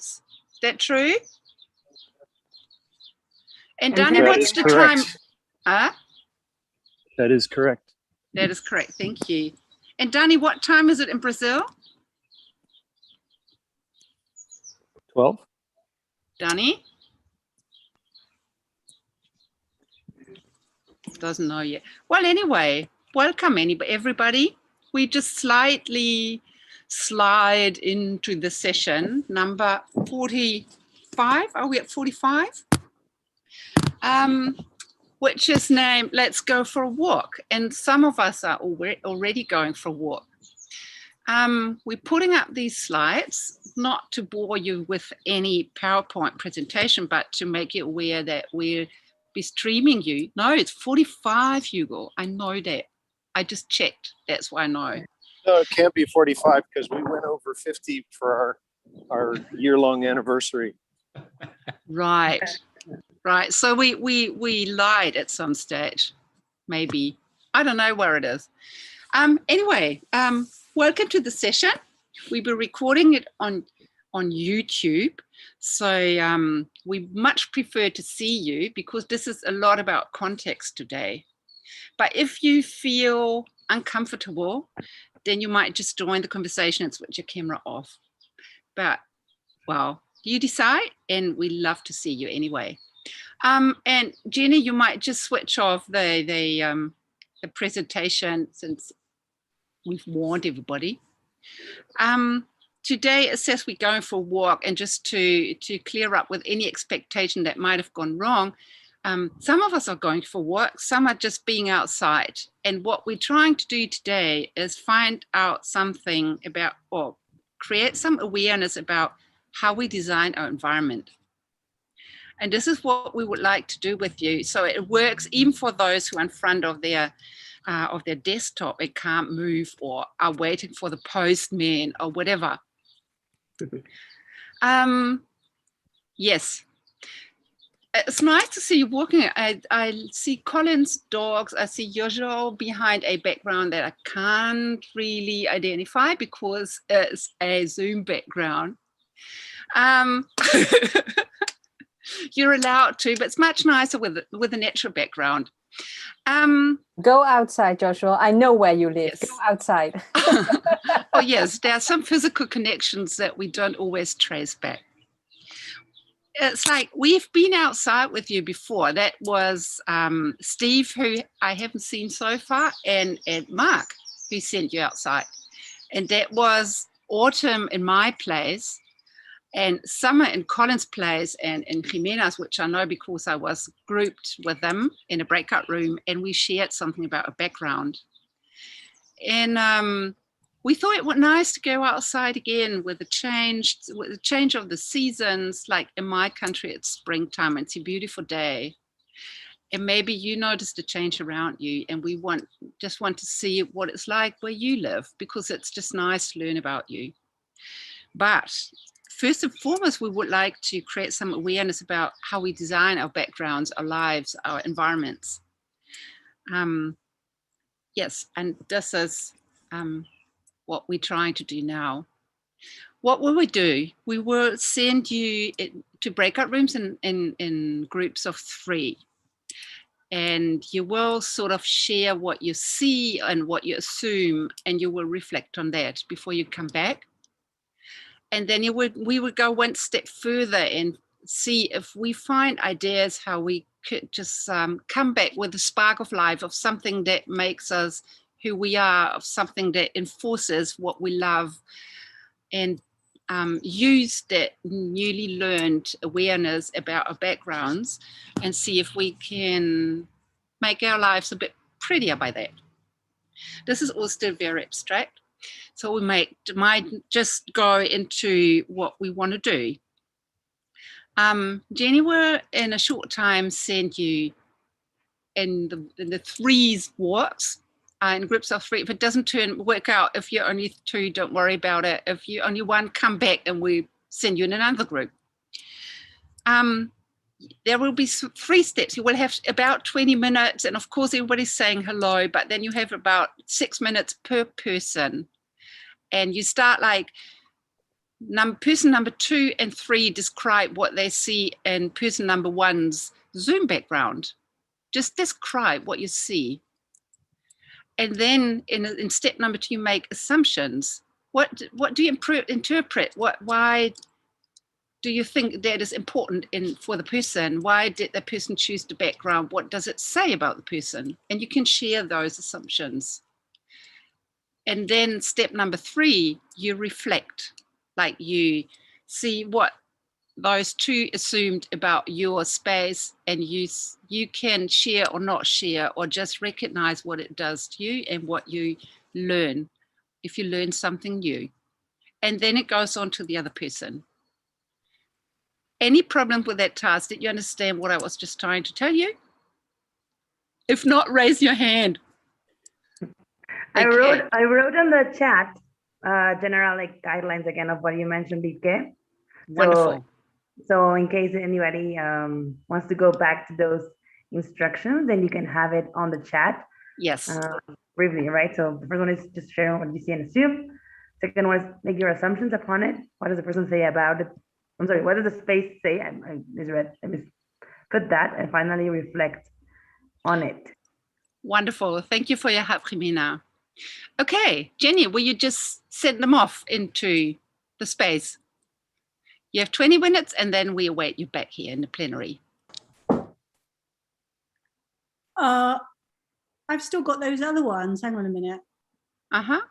minutes. Is that true? And Danny, what's the correct. time? That is correct. That is correct. Thank you. And Danny, what time is it in Brazil? 12. Danny? Doesn't know yet. Well, anyway, welcome everybody. We just slightly slide into the session number 45. Are we at 45? Which is named Let's Go for a Walk. And some of us are already going for a walk. We're putting up these slides, not to bore you with any PowerPoint presentation, but to make you aware that we'll be streaming you. No, it's 45, Hugo. I know that. I just checked. That's why I know. No, it can't be 45 because we went over 50 for our year-long anniversary. Right. Right. So we lied at some stage, maybe. I don't know where it is. Anyway, welcome to the session. We'll be recording it on YouTube. So we much prefer to see you because this is a lot about context today. But if you feel uncomfortable, then you might just join the conversation and switch your camera off. But, well, you decide, and we love to see you anyway. And Jenny, you might just switch off the presentation since we've warned everybody. Today, it says we're going for a walk, and just to clear up with any expectation that might have gone wrong, some of us are going for work, some are just being outside. And what we're trying to do today is find out something about, or create some awareness about how we design our environment. And this is what we would like to do with you. So it works even for those who are in front of their desktop and can't move or are waiting for the postman or whatever. Yes. It's nice to see you walking. I see Colin's dogs. I see Jojo behind a background that I can't really identify because it's a Zoom background. You're allowed to, but it's much nicer with a natural background. Go outside, Joshua. I know where you live. Yes. Go outside. Oh, yes, there are some physical connections that we don't always trace back. It's like we've been outside with you before. That was Steve, who I haven't seen so far, and Mark, who sent you outside. And that was autumn in my place, and summer in Colin's place, and in Jimena's, which I know because I was grouped with them in a breakout room, and we shared something about a background. And we thought it was nice to go outside again with the change of the seasons. Like in my country, it's springtime. It's a beautiful day. And maybe you noticed a change around you, and we just want to see what it's like where you live, because it's just nice to learn about you. But first and foremost, we would like to create some awareness about how we design our backgrounds, our lives, our environments. Yes, and this is what we're trying to do now. What will we do? We will send you to breakout rooms in groups of 3. And you will sort of share what you see and what you assume, and you will reflect on that before you come back. And then we would go one step further and see if we find ideas how we could just come back with a spark of life, of something that makes us who we are, of something that enforces what we love, and use that newly learned awareness about our backgrounds and see if we can make our lives a bit prettier by that. This is all still very abstract. So we might just go into what we want to do. Jenny will in a short time send you in the 3s walks in groups of 3. If it doesn't work out, if you're only 2, don't worry about it. If you're only 1, come back and we send you in another group. There will be 3 steps. You will have about 20 minutes, and of course everybody's saying hello, but then you have about 6 minutes per person. And you start like person number 2 and 3 describe what they see in person number 1's Zoom background. Just describe what you see. And then in step number 2, you make assumptions. What do you interpret? Why do you think that is important for the person? Why did the person choose the background? What does it say about the person? And you can share those assumptions. And then step number 3, you reflect. Like you see what those 2 assumed about your space, and you can share or not share, or just recognize what it does to you and what you learn, if you learn something new. And then it goes on to the other person. Any problem with that task? Did you understand what I was just trying to tell you? If not, raise your hand. I wrote on the chat general like guidelines again of what you mentioned, BK. Wonderful. So in case anybody wants to go back to those instructions, then you can have it on the chat. Yes. Briefly, right? So the first one is just sharing what you see and assume. Second one is make your assumptions upon it. What does the person say about it? I'm sorry, what does the space say? I misread. I put that, and finally reflect on it. Wonderful. Thank you for your help, Jimena. Okay, Jenny, will you just send them off into the space? You have 20 minutes, and then we await you back here in the plenary. I've still got those other ones. Hang on a minute. Uh-huh.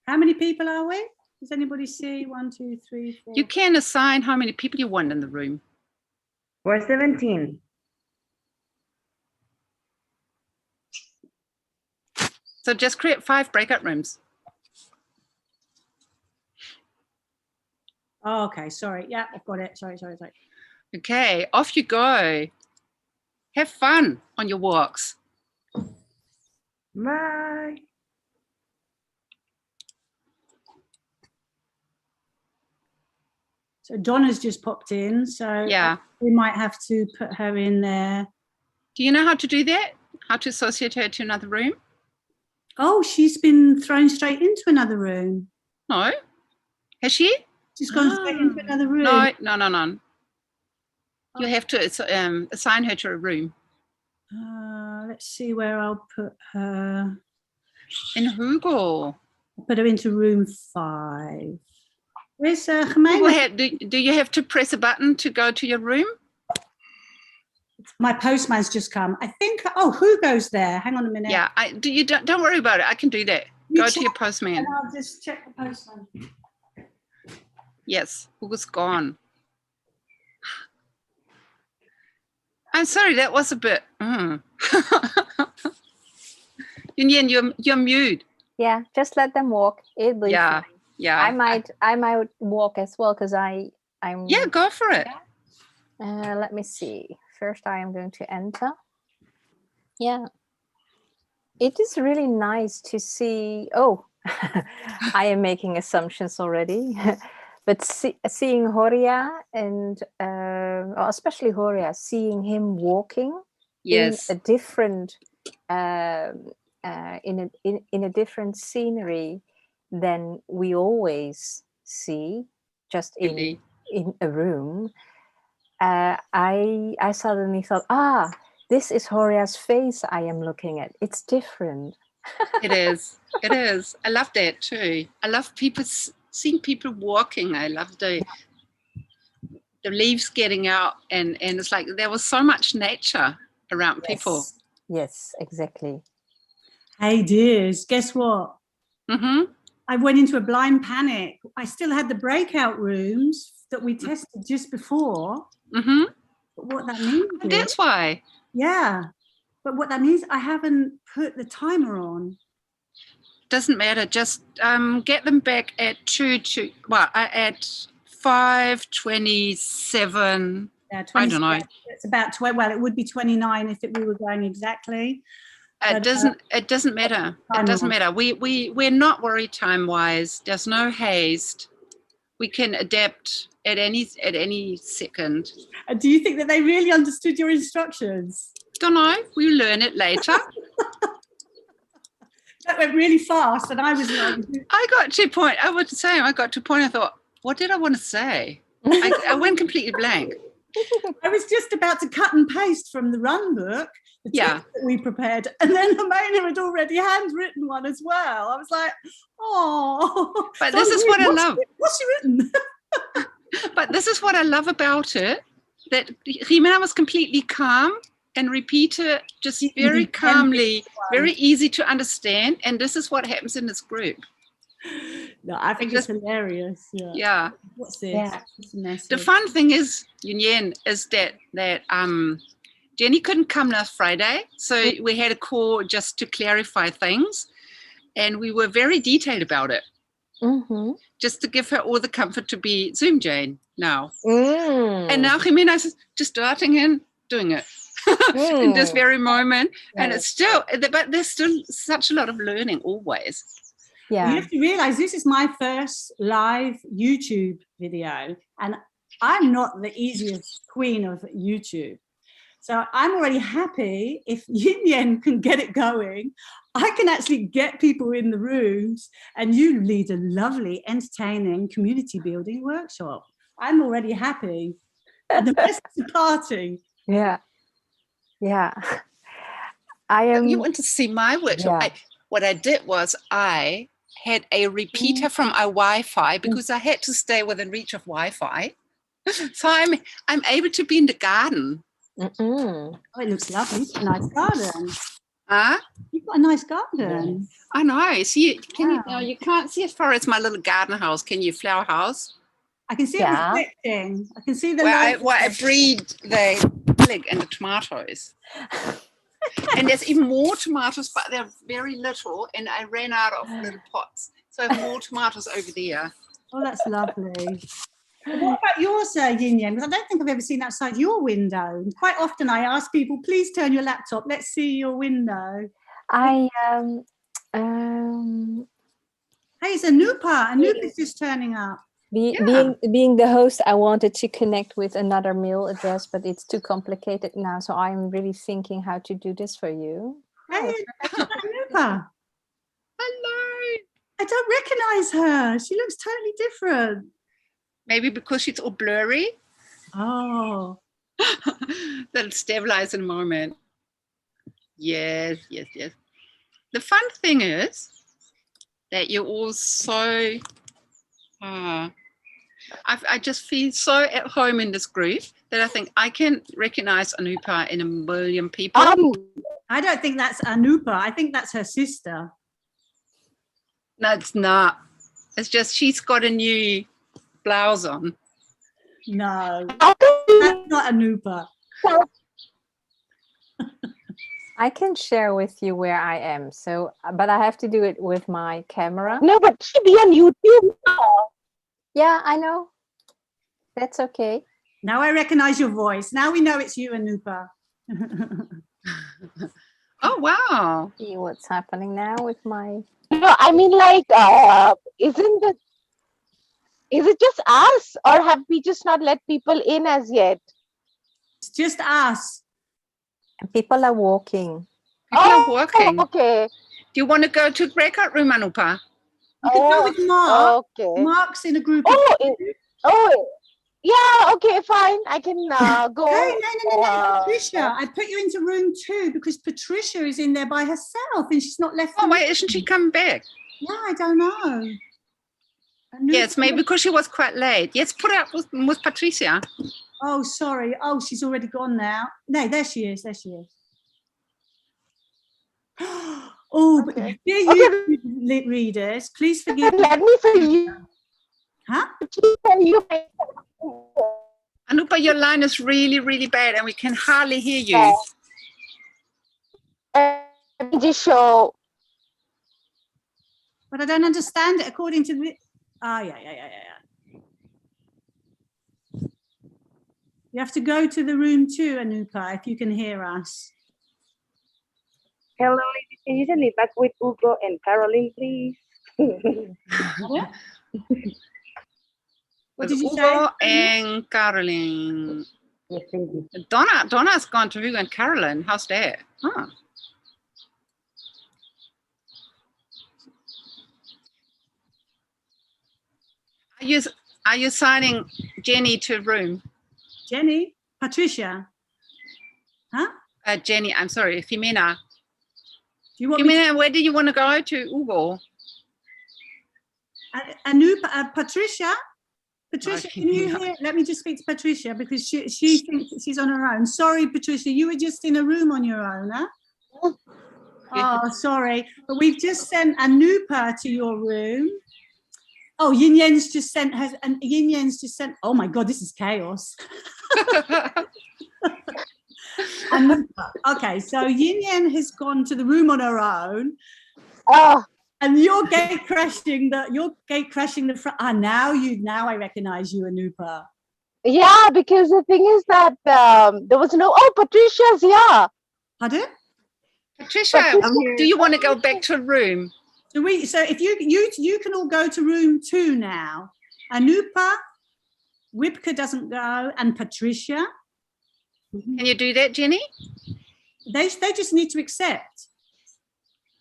How many people are we? Does anybody see? 1, 2, 3, 4. You can assign how many people you want in the room. We're 17. So just create 5 breakout rooms. Oh, okay, sorry. Yeah, I've got it. Sorry. Okay, off you go. Have fun on your walks. Bye. So Donna's just popped in, so Yeah. we might have to put her in there. Do you know how to do that? How to associate her to another room? Oh, she's been thrown straight into another room. No. Has she? She's gone straight into another room. No. You have to assign her to a room. Let's see where I'll put her. In Google. I'll put her into room 5. Where's Jimena? Do you have to press a button to go to your room? My postman's just come. I think. Oh, who goes there? Hang on a minute. Yeah. Don't worry about it. I can do that. Go to your postman. And I'll just check the postman. Yes. Who's gone? I'm sorry. That was a bit. Yunyan, you're mute. Yeah, just let them walk. It'll be fine. Yeah. I might walk as well because I'm. Yeah, go for it. Let me see. First, I am going to enter. Yeah. It is really nice to see. Oh, I am making assumptions already. But seeing Horia and especially Horia, seeing him walking in a different in a different scenery than we always see, just in a room. I suddenly thought, this is Horia's face I am looking at. It's different. It is. I love that too. I love seeing people walking. I love the leaves getting out, and it's like there was so much nature around people. Yes, exactly. Hey dears, guess what? Mm-hmm. I went into a blind panic. I still had the breakout rooms that we tested just before. Mm-hmm. But what that means That's why. Yeah. But what that means, I haven't put the timer on. Doesn't matter. Just get them back at 5:27. Yeah, I don't know. It's about 12. Well, it would be 29 if we were going exactly. It doesn't matter. It doesn't matter. We're not worried time-wise. There's no haste. We can adapt at any second. Do you think that they really understood your instructions? Don't know. We'll learn it later. That went really fast, and I was like, I got to a point. I would say I got to a point. I thought, what did I want to say? I went completely blank. I was just about to cut and paste from the run book, the Yeah. tips that we prepared, and then Helena had already handwritten one as well. I was like, oh. But this is what I love. What's she written? But this is what I love about it, that Jimena was completely calm and repeated just very calmly, very easy to understand. And this is what happens in this group. No, I think it's hilarious. Yeah. What's this? Yeah. What's the message? The fun thing is, Yunyen, is that Jenny couldn't come last Friday. So we had a call just to clarify things. And we were very detailed about it. Mm-hmm. Just to give her all the comfort to be Zoom Jane now. Mm. And now Jimena's just starting in doing it in this very moment. Yeah. And it's still, but there's still such a lot of learning always. Yeah. You have to realize this is my first live YouTube video, and I'm not the easiest queen of YouTube. So I'm already happy if Yin Yen can get it going. I can actually get people in the rooms, and you lead a lovely, entertaining community building workshop. I'm already happy. And the rest is the party. Yeah. Yeah. I am. You want to see my workshop? Yeah. What I did was I had a repeater from our Wi-Fi because I had to stay within reach of Wi-Fi. So I'm able to be in the garden. Mm-mm. Oh, it looks lovely. It's a nice garden. Huh? You've got a nice garden. I know. See, can Wow. you? No, you can't see as far as my little garden house. Can you? Flower house. I can see Yeah. it reflecting. I can see the Where light. I breed the garlic and the tomatoes. And there's even more tomatoes, but they're very little. And I ran out of little pots, so I have more tomatoes over there. Oh, that's lovely. What about yours, Yin Yang? Because I don't think I've ever seen outside your window. Quite often I ask people, please turn your laptop. Let's see your window. I Hey, it's Anupa. Anupa's just turning up. being the host, I wanted to connect with another mail address, but it's too complicated now. So I'm really thinking how to do this for you. Hey, Anupa. Hello. I don't recognize her. She looks totally different. Maybe because she's all blurry. Oh. That'll stabilize in a moment. Yes. The fun thing is that you're all so, I just feel so at home in this group that I think I can recognize Anupa in a million people. I don't think that's Anupa. I think that's her sister. No, it's not. It's just she's got a new blouse on. No, that's not Anupa. I can share with you where I am. So, but I have to do it with my camera. No, but she be on YouTube now. Yeah, I know. That's okay. Now I recognize your voice. Now we know it's you, Anupa. Oh, wow. See what's happening now with my. No, I mean, like, is it just us, or have we just not let people in as yet? It's just us. People are walking. People are working. Okay. Do you want to go to breakout room, Anupa? You can go with Mark. Okay. Mark's in a group. Of Yeah, okay, fine. I can go. Hey, no, Patricia. I put you into room 2 because Patricia is in there by herself and she's not left. Oh, why isn't she coming back? Yeah, I don't know. Yes, maybe because she was quite late. Yes, put it up with Patricia. Oh, sorry. Oh, she's already gone now. No, there she is. There she is. Oh, but Okay. dear you readers, please forgive me. Let me for you. Huh? Anupa, your line is really, really bad and we can hardly hear you. Let me just show. But I don't understand it according to the. Yeah. You have to go to the room 2, Anupa, if you can hear us. Hello, ladies. Can you send me back with Ugo and Caroline, please? What did you Ugo say? and Caroline. Yes, thank you. Donna's gone to Hugo and Caroline. How's that? Huh. Are you signing Jenny to room? Jenny, Patricia, huh? Jenny, I'm sorry, Jimena. Do you want me to, Jimena, where do you want to go to? Hugo? Patricia? Patricia, Okay, can you yeah. hear? Let me just speak to Patricia because she thinks that she's on her own. Sorry, Patricia, you were just in a room on your own, huh? Oh, sorry, but we've just sent Anupa to your room. Oh, Yin Yan's just sent has, and Yin Yan's just sent. Oh my God, this is chaos. Anupa. Okay, so Yin Yan has gone to the room on her own. Oh, And you're gate crashing the front. Now I recognize you, Anupa. yeah, because the thing is that there was no, oh, Patricia's here. Pardon? Patricia, do you want to go back to a room? So if you can all go to room 2 now. Anupa, Wipka doesn't go, and Patricia. Can you do that, Jenny? They just need to accept.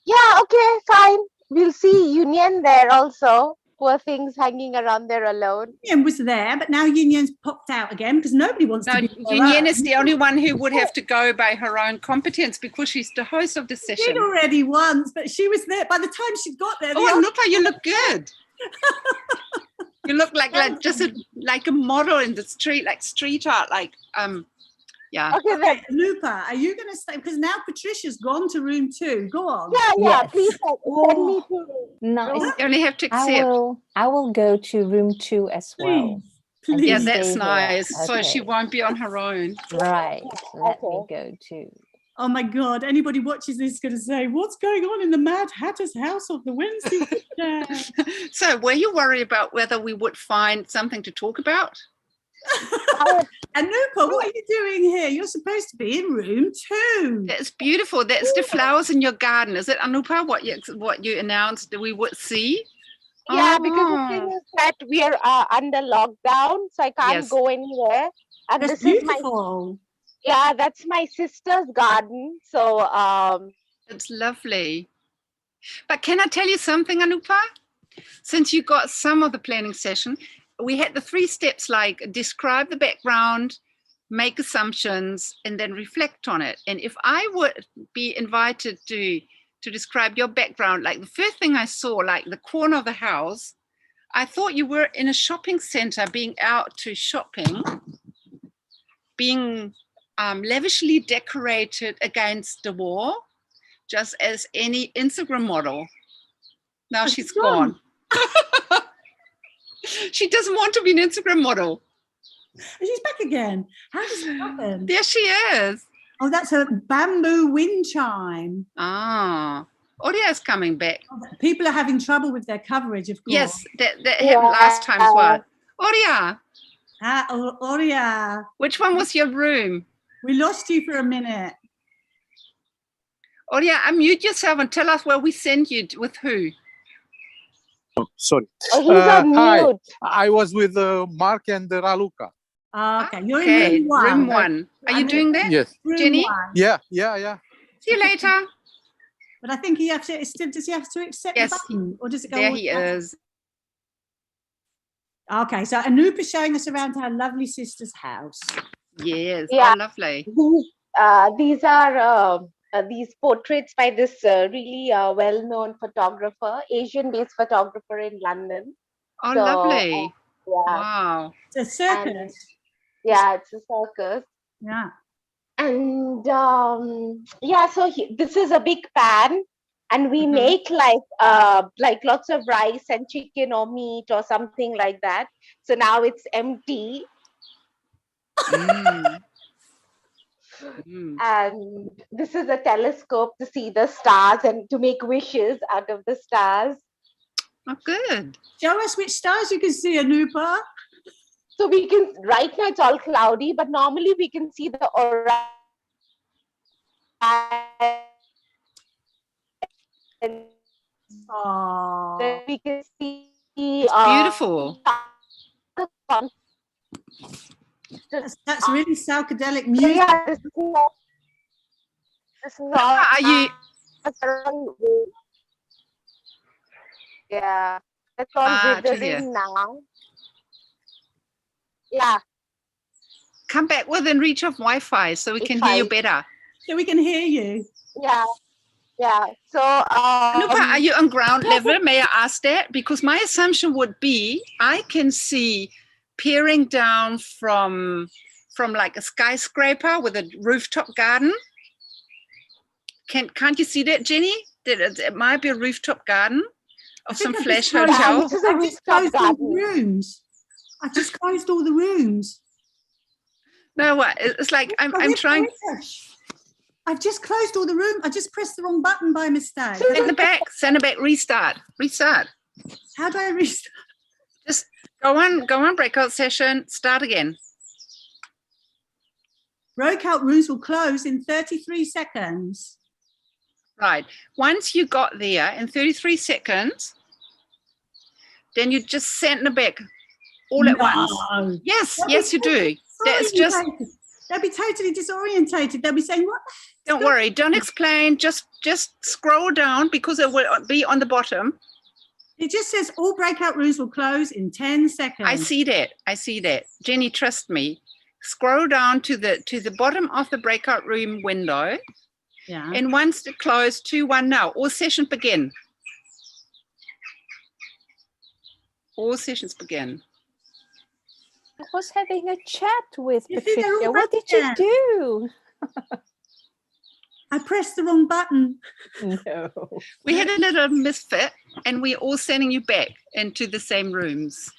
Yeah, okay, fine. We'll see Union there also. Poor things hanging around there alone. Yin was there, but now Yin Yan's popped out again because nobody wants No, to be there. Yin is the only one who would have to go by her own competence because she's the host of the She session. did already once, but she was there. By the time she got there, Oh, Anupa, you look good. You look like just like a model in the street, like street art, like yeah. Okay, then. Anupa, are you going to stay? Because now Patricia's gone to room 2. Go on. Yeah, Yes. please send me to. Nice. You only have to accept. I will go to room 2 as well. Please, And please. Yeah, stay that's there. nice. So she Okay. won't be on her own. Right. Let me Okay. go to. Oh my God, anybody watches this is going to say, what's going on in the Mad Hatter's house of the Wednesday? So were you worried about whether we would find something to talk about? Anupa, what are you doing here? You're supposed to be in room 2. That's beautiful. That's the flowers in your garden. Is it, Anupa, what you announced that we would see? Yeah, because the thing Oh. is that we are under lockdown, so I can't Yes. go anywhere. And That's this is my, beautiful. yeah, that's my sister's garden. So, It's lovely. But can I tell you something, Anupa? Since you got some of the planning session, we had the 3 steps like describe the background, make assumptions, and then reflect on it. And if I would be invited to describe your background, like the first thing I saw, like the corner of the house, I thought you were in a shopping center, being out to shopping, being lavishly decorated against the wall, just as any Instagram model. Now she's gone. She doesn't want to be an Instagram model. She's back again. How does it happen? There she is. Oh, that's a bamboo wind chime. Ah, Oria's coming back. People are having trouble with their coverage, of course. Yes, that happened last time as well. Oria, Oria, which one was your room? we lost you for a minute. Oria, unmute yourself and tell us where we sent you, with who. Oh, sorry. oh, he's on Hi, mute. I was with Mark and Raluca. Okay, you're Okay, in room 1. room 1. Are you doing that? Yes. Room Jenny? 1. Yeah. See you later. But I think you have to, does he have to accept Yes, the button? Or does it go There he is. Okay, so Anupa's showing us around her lovely sister's house. Yes, Yeah. oh, lovely. These are these portraits by this really well-known photographer, Asian-based photographer in London. Oh, So, lovely. Yeah, Wow. It's a circus. yeah, it's a circus. Yeah. And yeah, so this is a big pan, and we Mhm. make like lots of rice and chicken or meat or something like that. So now it's empty, Mm. Mm. and this is a telescope to see the stars and to make wishes out of the stars. Oh, good. Show us which stars you can see, Anupa. So we can, right now it's all cloudy, but normally we can see the Orion. Oh, We can see It's beautiful. that's really psychedelic music. Yeah, this is all. Are you? Yeah, that's all to withering here. now. Yeah. Come back within reach of Wi-Fi so we can hear you better. So we can hear you. Yeah. Yeah. So Anupa, are you on ground level? May I ask that? Because my assumption would be I can see peering down from like a skyscraper with a rooftop garden. Can't you see that, Jenny? That it might be a rooftop garden of some flash hotel. This is a I've just rooftop closed all the garden. rooms. I've just closed all the rooms. No, what? It's like I'm trying. I've just closed all the room. I just pressed the wrong button by mistake. Send it back, restart. How do I restart? Just go on breakout session, start again. Breakout rooms will close in 33 seconds. Right. Once you got there in 33 seconds, then you just send it back all at once. Yes, yes, you do. That's just. They'll be totally disorientated. They'll be saying, "What?" Don't worry. Don't explain. Just scroll down because it will be on the bottom. It just says all breakout rooms will close in 10 seconds. I see that. Jenny, trust me. Scroll down to the bottom of the breakout room window. Yeah. And once it closed, 2-1 now. All sessions begin. All sessions begin. I was having a chat with You see, they're all Patricia. What did you back do? I pressed the wrong button. No. We had a little misfit and we're all sending you back into the same rooms.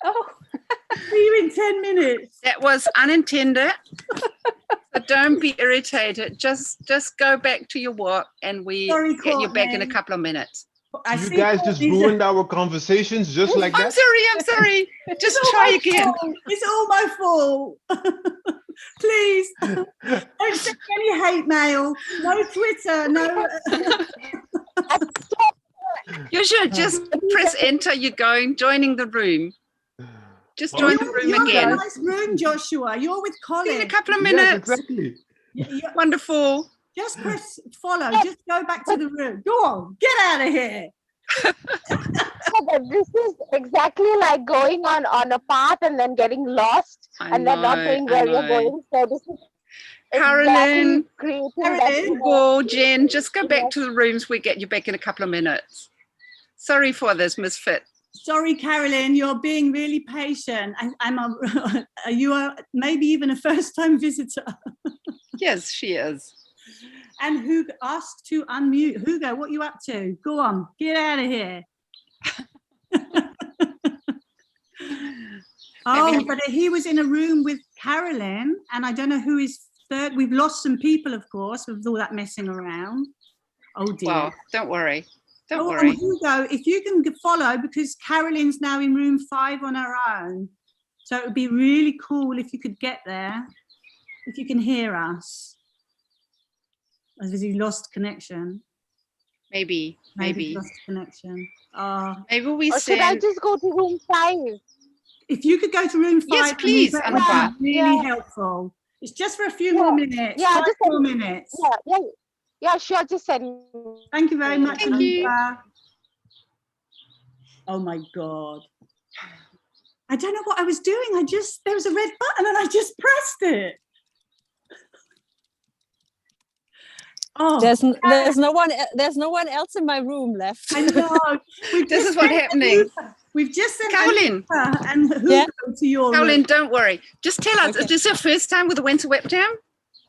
Oh. See you in 10 minutes. That was unintended. So don't be irritated. Just go back to your work and we get you back in a couple of minutes. You guys just ruined our conversations just like that. I'm sorry. Just try again. It's all my fault. Please don't send any hate mail. No Twitter. No. You should just press enter. You're joining the room. Just join the room You're again. in a nice room, Joshua. You're with Colin. In a couple of minutes. Yes, exactly. Wonderful. Just press follow. Just go back to the room. Go on. Get out of here. This is exactly like going on a path and then getting lost and then not knowing where you're going. So this is Carolyn, creating go, Jen, just go back to the rooms. We get you back in a couple of minutes. Sorry for this misfit. Sorry, Carolyn, you're being really patient. You are maybe even a first-time visitor. Yes, she is. And Hugo asked to unmute. Hugo, what are you up to? Go on, get out of here. But he was in a room with Carolyn, and I don't know who is third. We've lost some people, of course, with all that messing around. Oh dear. Well, don't worry. Don't worry. Hugo, if you can follow, because Carolyn's now in room 5 on her own. So it would be really cool if you could get there, if you can hear us. Has he lost connection? Maybe. Lost connection. Maybe we should I just go to room 5? If you could go to room 5, yes, please. That would be really helpful. It's just for a few more minutes. Yeah, 5 just more minutes. Yeah, sure. Just send. Thank you very much. Thank you. Oh my God. I don't know what I was doing. There was a red button and I just pressed it. Oh, there's no one else in my room left. I know. This is what's happening. We've just sent Carolyn and Hugo to your Carolyn, room. don't worry. Just tell us, is this your first time with the winter webcam?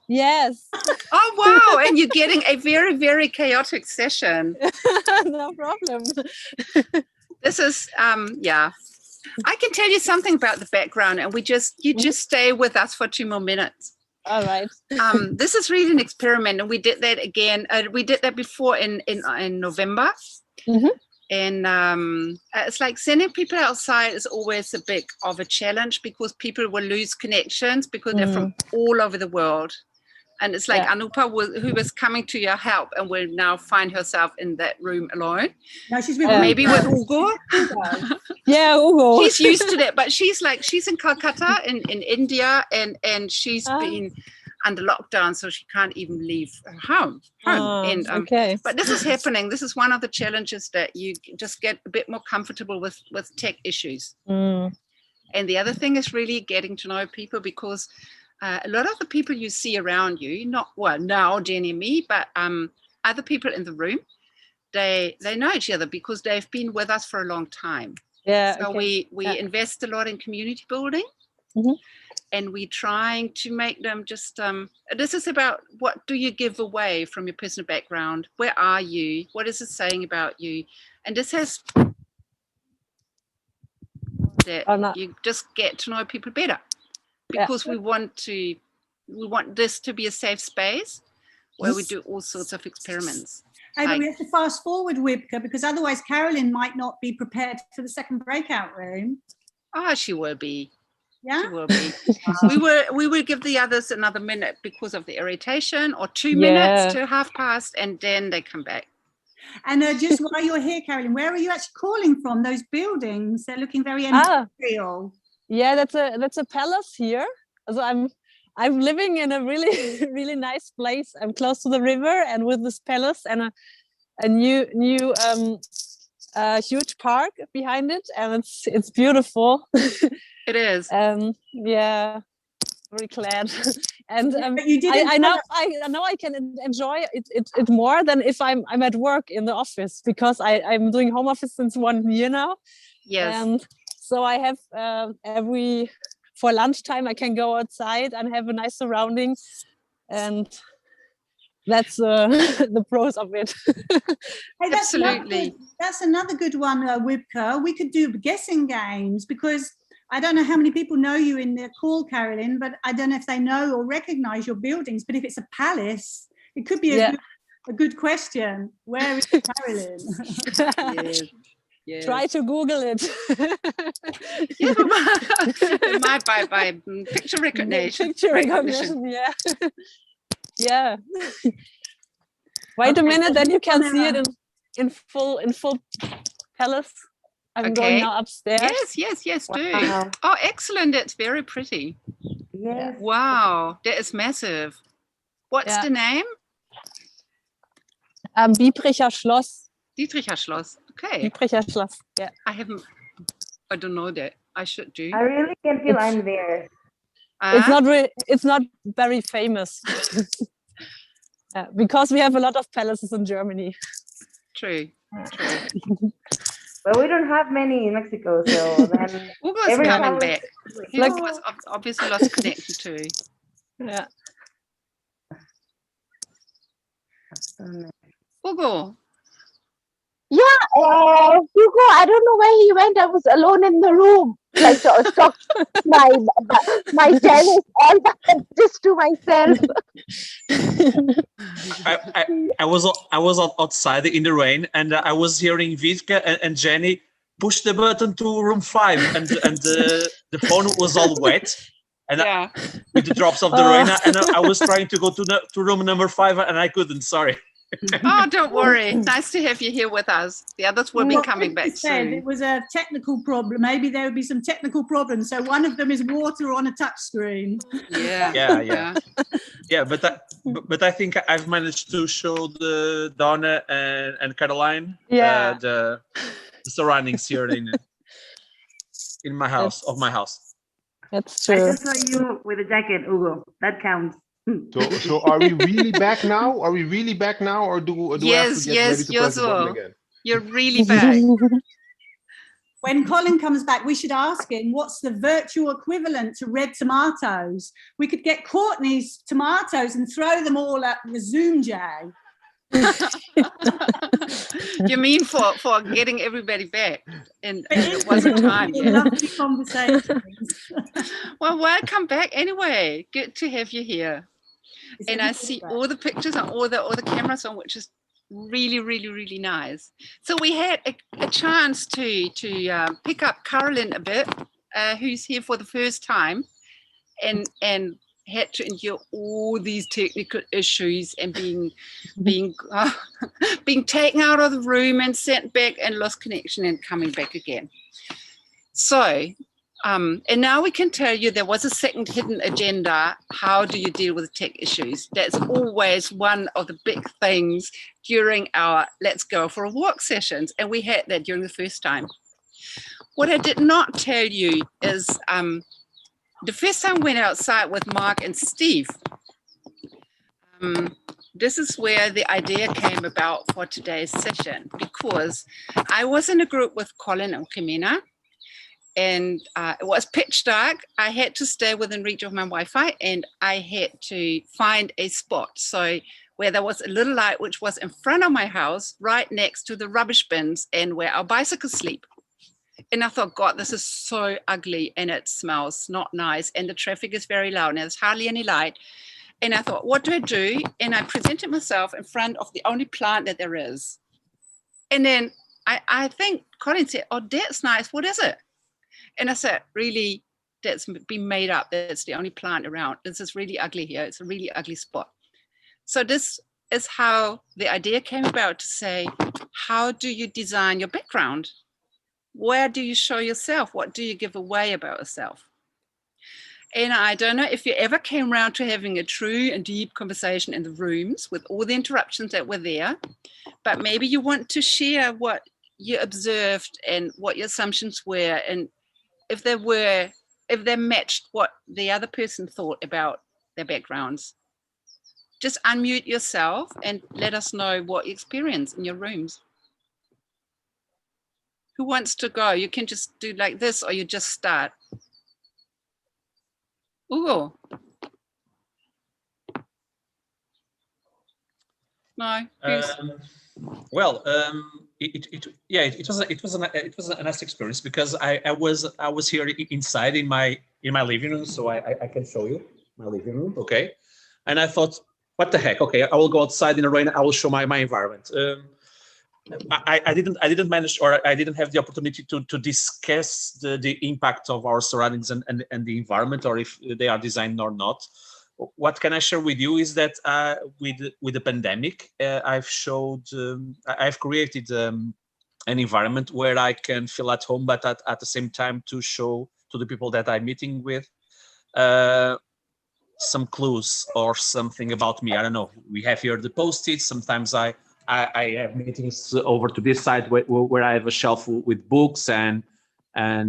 Yes. Oh wow! And you're getting a very, very chaotic session. No problem. This is yeah. I can tell you something about the background, and you just stay with us for 2 more minutes. All right. This is really an experiment, and we did that again. We did that before in November. Mm-hmm. And it's like sending people outside is always a bit of a challenge because people will lose connections because they're from all over the world. And it's like Anupa, who was coming to your help and will now find herself in that room alone. No, she's with maybe with Ugo. Yeah, Ugo. She's used to that, but she's in Calcutta in India, and she's been under lockdown, so she can't even leave her home. Okay. But this is happening. This is one of the challenges that you just get a bit more comfortable with tech issues. And the other thing is really getting to know people, because a lot of the people you see around you, not, well, now Jenny and me, but other people in the room, they know each other because they've been with us for a long time. Yeah. So Okay. we invest a lot in community building. Mhm. And we're trying to make them just, this is about, what do you give away from your personal background? Where are you? What is it saying about you? And this has, that Oh, no. you just get to know people better, because we want this to be a safe space where we do all sorts of experiments. Hey, but we have to fast forward, Wibke, because otherwise Carolyn might not be prepared for the second breakout room. Oh, she will be. Yeah, She will be. we will give the others another minute because of the irritation, or 2 minutes to past, and then they come back. and just while you're here, Carolyn, where are you actually calling from? Those buildings, they're looking very imperial. Yeah, that's a palace here. So I'm living in a really really nice place. I'm close to the river, and with this palace and a new huge park behind it, and it's beautiful. It is. Yeah, very glad. And but you didn't I know I can enjoy it more than if I'm at work in the office, because I'm doing home office since 1 year now. Yes. And so I have for lunchtime I can go outside and have a nice surroundings, and that's the pros of it. Hey, Absolutely. That's another good one, Wibke. We could do guessing games, because I don't know how many people know you in the call, Carolyn, but I don't know if they know or recognize your buildings. But if it's a palace, it could be a good question. Where is Carolyn? Yes. Yes. Try to Google it. by picture recognition. Picture recognition, yeah. Yeah. Wait a minute, then you can see it in full palace. I'm going now upstairs. Yes, do. Oh, excellent. It's very pretty. Yes. Wow, that is massive. What's the name? Biebricher Schloss. Dietricher Schloss. Okay. Biebricher Schloss. Yeah. I don't know that. I should do. I really can feel I'm there. It's not very famous. Because we have a lot of palaces in Germany. True. But we don't have many in Mexico, so then Ugo's coming back. He was obviously lost connection too. Yeah. Ugo. Yeah, Hugo, I don't know where he went. I was alone in the room, like my tennis all that just to myself. I was outside in the rain, and I was hearing Wietke and Jenny push the button to room 5, and the phone was all wet, and with the drops of the rain, and I was trying to go to room number 5, and I couldn't. Sorry. Oh, don't worry. Nice to have you here with us. The others will be coming back soon. It was a technical problem. Maybe there would be some technical problems. So one of them is water on a touch screen. Yeah. But I think I've managed to show the Donna and Caroline the surroundings here in my house, of my house. That's true. I just saw you with a jacket, Hugo. That counts. So are we really back now? Or do I have to get ready to press the button again? You're really back. When Colin comes back, we should ask him what's the virtual equivalent to red tomatoes. We could get Courtney's tomatoes and throw them all at the Zoom Jay. You mean for getting everybody back? And it wasn't time yet. Lovely conversations. Well, welcome back anyway. Good to have you here. And I see all the pictures and all the cameras on, which is really, really, really nice. So we had a chance to pick up Carolyn a bit, who's here for the first time, and had to endure all these technical issues and being taken out of the room and sent back and lost connection and coming back again. So, and now we can tell you there was a second hidden agenda. How do you deal with tech issues? That's always one of the big things during our Let's Go for a Walk sessions. And we had that during the first time. What I did not tell you is the first time I went outside with Mark and Steve, this is where the idea came about for today's session, because I was in a group with Colin and Jimena, and it was pitch dark. I had to stay within reach of my Wi-Fi, and I had to find a spot. So where there was a little light, which was in front of my house, right next to the rubbish bins and where our bicycles sleep. And I thought, God, this is so ugly, and it smells not nice, and the traffic is very loud, and there's hardly any light. And I thought, what do I do? And I presented myself in front of the only plant that there is. And then I think Colin said, oh, that's nice. What is it? And I said, really, that's been made up. That's the only plant around. This is really ugly here. It's a really ugly spot. So this is how the idea came about, to say, how do you design your background? Where do you show yourself? What do you give away about yourself? And I don't know if you ever came around to having a true and deep conversation in the rooms with all the interruptions that were there, but maybe you want to share what you observed and what your assumptions were, and if they matched what the other person thought about their backgrounds. Just unmute yourself and let us know what you experience in your rooms. Who wants to go? You can just do like this, or you just start. Ooh. No. Well, it was a nice experience, because I was here inside in my living room, so I can show you my living room, okay? And I thought, what the heck? Okay, I will go outside in the rain. I will show my environment. I didn't manage, or I didn't have the opportunity to discuss the impact of our surroundings and the environment, or if they are designed or not. What can I share with you is that with the pandemic, I've created an environment where I can feel at home, but at the same time to show to the people that I'm meeting with some clues or something about me. I don't know. We have here the Post-its. Sometimes I have meetings over to this side where I have a shelf with books and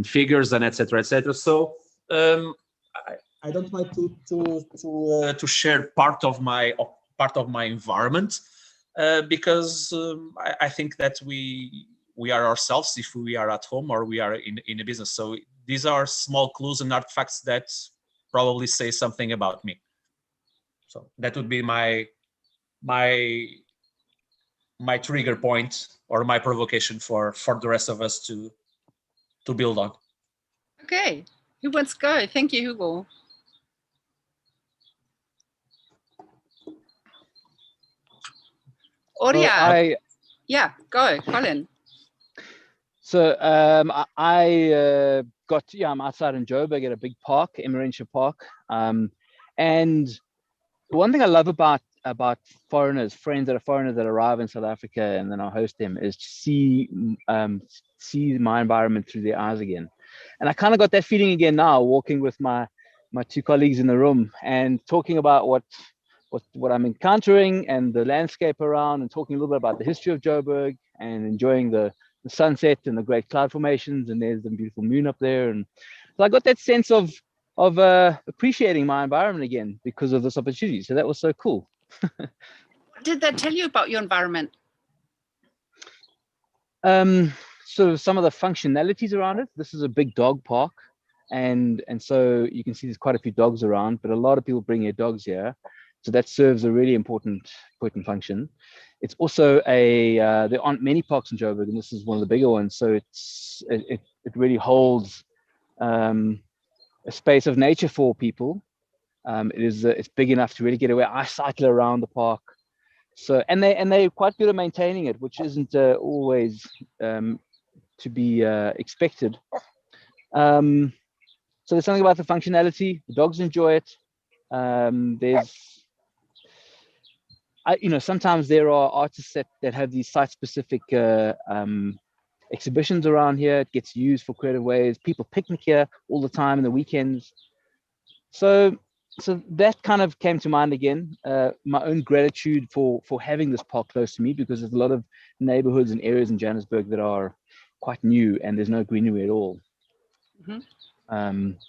figures and etc. etc. So I don't like to share part of my environment because I think that we are ourselves if we are at home or we are in a business. So these are small clues and artifacts that probably say something about me. So that would be my trigger point or my provocation for the rest of us to build on. Okay, who wants to go? Thank you, Hugo. Oria. Yeah, go, Colin. So I'm outside in Joburg at a big park, Immerse Park. And one thing I love about foreigners, friends that are foreigners that arrive in South Africa and then I host them, is to see my environment through their eyes again. And I kind of got that feeling again now, walking with my two colleagues in the room and talking about what I'm encountering and the landscape around, and talking a little bit about the history of Joburg and enjoying the sunset and the great cloud formations, and there's the beautiful moon up there. And so I got that sense of appreciating my environment again because of this opportunity. So that was so cool. What did that tell you about your environment? Sort of some of the functionalities around it. This is a big dog park, and so you can see there's quite a few dogs around, but a lot of people bring their dogs here. So that serves a really important function. It's also there aren't many parks in Joburg, and this is one of the bigger ones. So it really holds a space of nature for people. It's big enough to really get away. I cycle around the park. So and they're quite good at maintaining it, which isn't always to be expected. So there's something about the functionality. The dogs enjoy it. Sometimes there are artists that have these site-specific exhibitions around here. It gets used for creative ways. People picnic here all the time in the weekends. So that kind of came to mind again. My own gratitude for having this park close to me, because there's a lot of neighborhoods and areas in Johannesburg that are quite new and there's no greenery at all.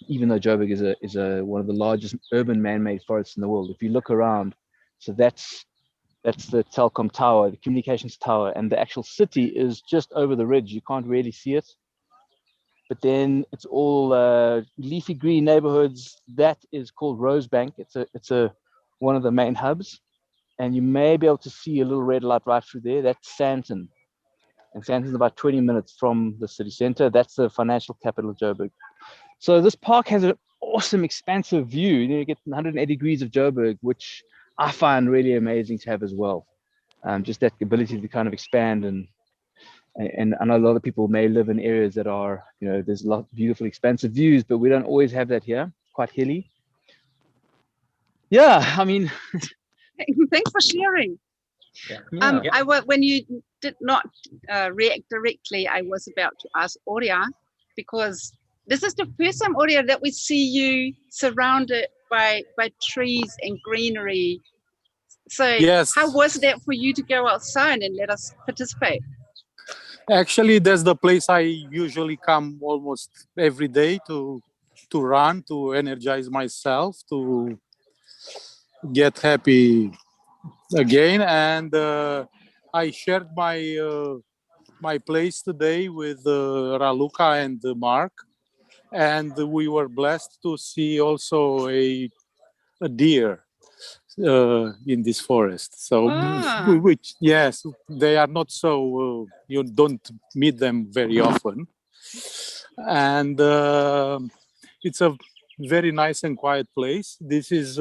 Even though Joburg is one of the largest urban man-made forests in the world. If you look around, so that's the telecom tower, the communications tower, and the actual city is just over the ridge. You can't really see it. But then it's all leafy green neighborhoods. That is called Rosebank. It's one of the main hubs. And you may be able to see a little red light right through there. That's Sandton. And Sandton's about 20 minutes from the city center. That's the financial capital of Joburg. So this park has an awesome, expansive view. You get 180 degrees of Joburg, which I find really amazing to have as well. Just that ability to kind of expand, and I know a lot of people may live in areas that are, there's a lot of beautiful, expansive views, but we don't always have that here. It's quite hilly. Yeah, I mean. Thanks for sharing. When you did not react directly, I was about to ask Aurea, because this is the first time, Aurea, that we see you surrounded by trees and greenery. So yes. How was that for you to go outside and let us participate? Actually, that's the place I usually come almost every day to run, to energize myself, to get happy again. And I shared my place today with Raluca and Mark, and we were blessed to see also a deer in this forest. So, which, yes, they are not so, you don't meet them very often. And it's a very nice and quiet place. This is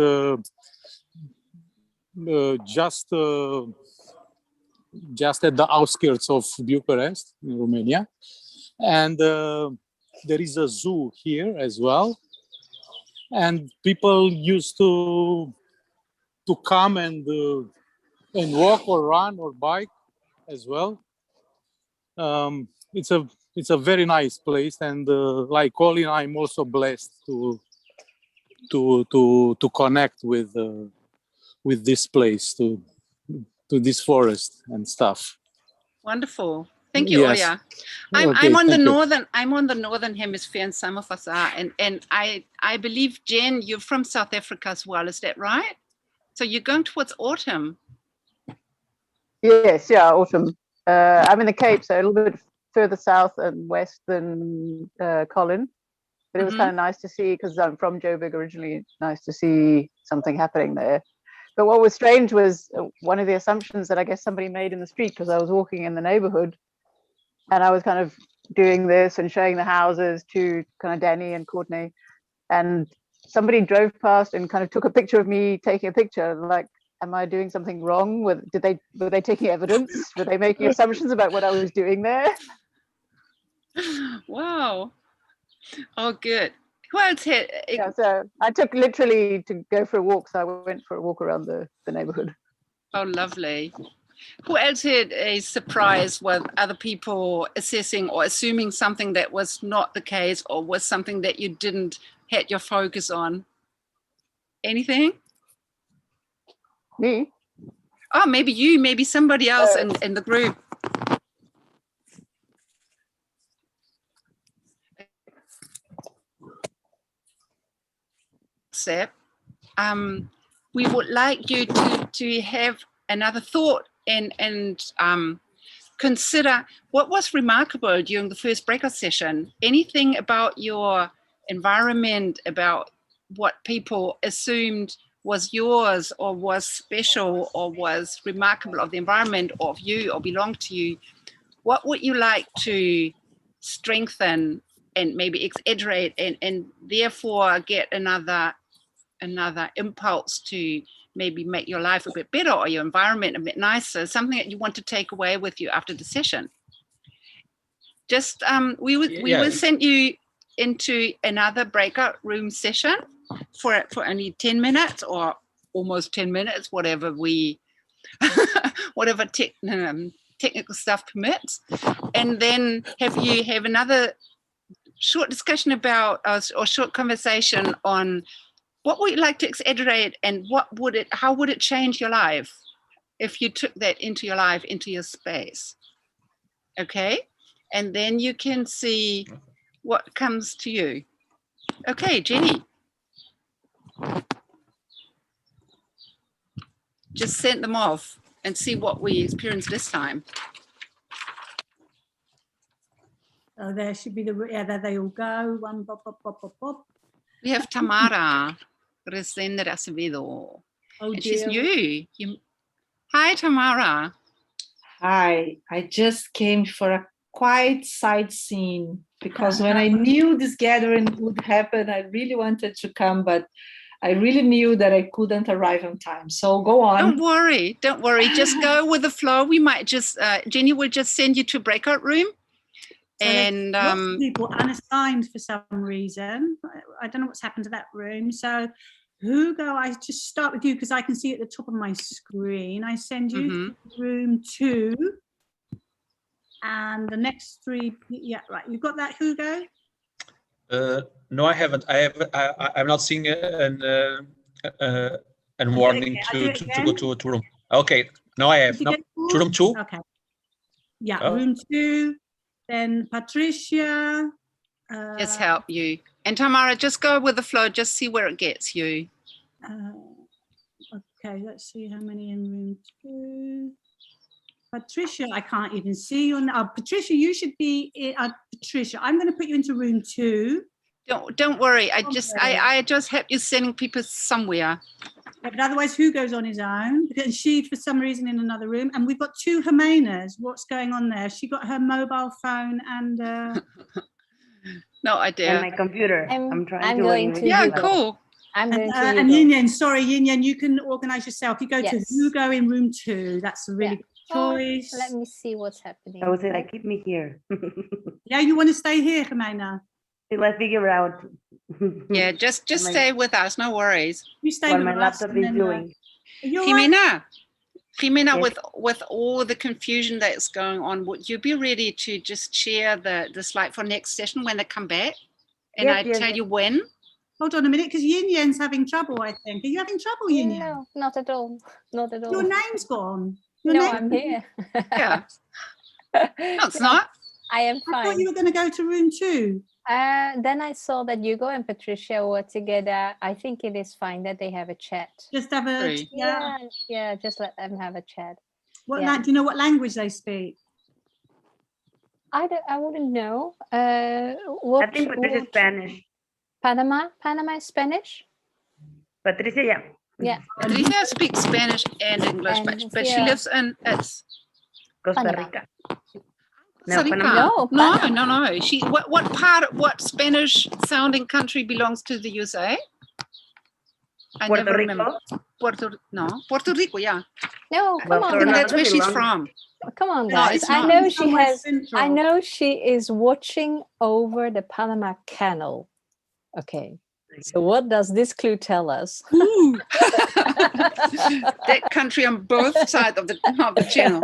just at the outskirts of Bucharest, in Romania. And there is a zoo here as well. And people used to come and walk or run or bike as well. It's a very nice place, and like Colin, I'm also blessed to connect with this place, to this forest and stuff. Wonderful. Thank you, Yes. Aurea. Okay, I'm on the thank you. I'm on the northern hemisphere, and some of us are. And I believe, Jen, you're from South Africa as well. Is that right? So you're going towards autumn. Yes, yeah, autumn. I'm in the Cape, so a little bit further south and west than Colin. But it was kind of nice to see, because I'm from Joburg originally, nice to see something happening there. But what was strange was one of the assumptions that I guess somebody made in the street, because I was walking in the neighborhood and I was kind of doing this and showing the houses to kind of Danny and Courtney. And somebody drove past and kind of took a picture of me taking a picture. Like, am I doing something wrong? Were they taking evidence? Were they making assumptions about what I was doing there? Wow. Oh, good. Who else had? Yeah, so I took literally to go for a walk. So I went for a walk around the neighborhood. Oh, lovely. Who else had a surprise with other people assessing or assuming something that was not the case, or was something that you didn't had your focus on? Anything? Me? Oh, maybe you, maybe somebody else in the group. We would like you to have another thought and consider what was remarkable during the first breakout session. Anything about your environment, about what people assumed was yours or was special or was remarkable of the environment or of you or belonged to you. What would you like to strengthen and maybe exaggerate and therefore get another impulse to maybe make your life a bit better or your environment a bit nicer, something that you want to take away with you after the session? Just we will send you into another breakout room session for only 10 minutes or almost 10 minutes, whatever whatever technical stuff permits, and then have another short discussion about or short conversation on what would you like to exaggerate, and how would it change your life if you took that into your life, into your space? Okay, and then you can see what comes to you. Okay, Jenny. Just send them off and see what we experience this time. Oh, there should be there they all go. One, pop, pop, pop, pop, pop. We have Tamara Resende Acevedo. Oh, and she's dear. new. Hi, Tamara. Hi, I just came for a quiet sightseeing because when I knew this gathering would happen, I really wanted to come, but I really knew that I couldn't arrive on time. So go on. Don't worry. Just go with the flow. We might just, Jenny will just send you to a breakout room. So and lots of people unassigned for some reason. I don't know what's happened to that room. So Hugo, I just start with you because I can see at the top of my screen. I send you to room 2. And the next 3, yeah, right. You've got that, Hugo? No, I haven't. I'm not seeing a warning to go to room. Okay, no, I have. No, to room 2. Okay. Yeah, room 2. Then Patricia. Just help you. And Tamara, just go with the flow. Just see where it gets you. Okay, let's see how many in room 2. Patricia, I can't even see you. Patricia, you should be in, Patricia, I'm going to put you into room 2. Don't worry. I just help you sending people somewhere. Yeah, but otherwise, Hugo's on his own because she, for some reason, in another room. And we've got 2 Jimenas. What's going on there? She got her mobile phone and. No idea. And my computer. I'm trying to going link to. Yeah, Hugo. cool. I'm going to. And Yin Yang, sorry, Yin Yang, you can organize yourself. You go to Hugo in room 2. That's a really good choice. Let me see what's happening. I would say, like, keep me here. Yeah, you want to stay here, Jimena? Let's figure out. Yeah, just stay with us. No worries. You stay what with my us. laptop is doing. Jimena, Yes. with all the confusion that's going on, would you be ready to just share the slide for next session when they come back? And I tell you when? Hold on a minute, because Yin Yan's having trouble, I think. Are you having trouble, Yin Yang? No, not at all. Not at all. Your name's gone. I'm here. Yeah. No, it's not. I am fine. I thought you were going to go to room 2. Then I saw that Hugo and Patricia were together. I think it is fine that they have a chat. Just have a yeah. Just let them have a chat. Do you know what language they speak? I wouldn't know. I think Patricia is Spanish. Panama is Spanish. Patricia, yeah. Yeah. Patricia speaks Spanish and English, but she lives in Costa Rica. Costa Rica. No. She what Spanish sounding country belongs to the USA? Puerto Rico. Puerto Rico, yeah. No, come on. I think that's where she's from. Come on, No, guys. it's I not. know It's she somewhere has. central. I know she is watching over the Panama Canal. Okay. So what does this clue tell us? That country on both sides of the channel.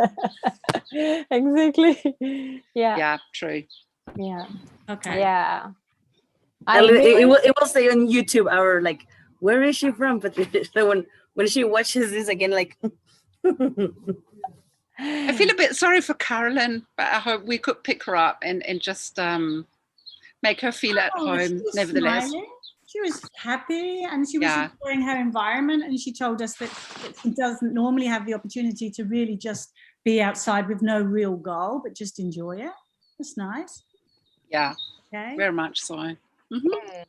Exactly. Yeah. Yeah, true. Yeah. Okay. Yeah. It will say on YouTube, our like, where is she from? But so when she watches this again, like. I feel a bit sorry for Carolyn, but I hope we could pick her up and just make her feel at home nevertheless. Smiling. She was happy and she was enjoying her environment, and she told us that she doesn't normally have the opportunity to really just be outside with no real goal, but just enjoy it. That's nice. Yeah, okay. Very much so. Mm-hmm.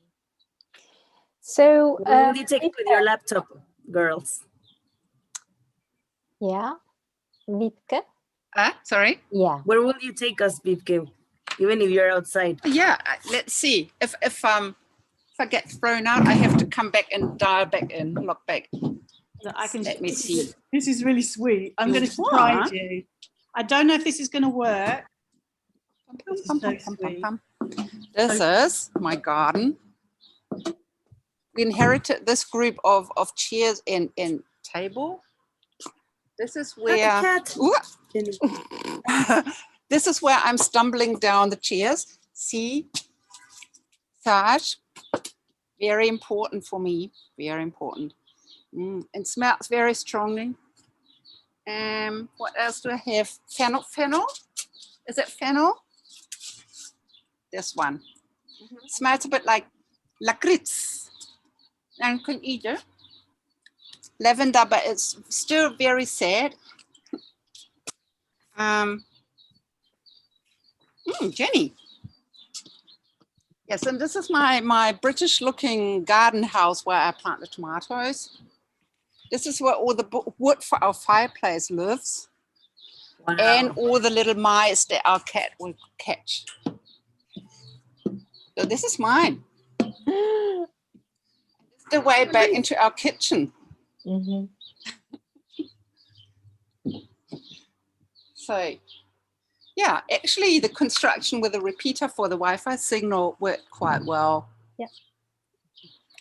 So what will you take with your laptop, girls? Yeah. Wiebke? Sorry? Yeah. Where will you take us, Wiebke? Even if you're outside. Yeah, let's see. If I get thrown out, I have to come back and dial back in, log back. Let me see. This is really sweet. I'm going to surprise you. I don't know if this is going to work. This is my garden. We inherited this group of chairs and table. This is where this is where I'm stumbling down the chairs. See, Saj, very important for me. Very important. And smells very strongly. What else do I have? Fennel? Is it fennel? This one. Smells a bit like lakritz. And you can eat it. Lavender, but it's still very sad. Jenny. Yes, and this is my British looking garden house where I plant the tomatoes. This is where all the wood for our fireplace lives. Wow. And all the little mice that our cat will catch. So this is mine. This is the way back into our kitchen. Mm-hmm. So, yeah, actually the construction with a repeater for the Wi-Fi signal worked quite well. Yeah.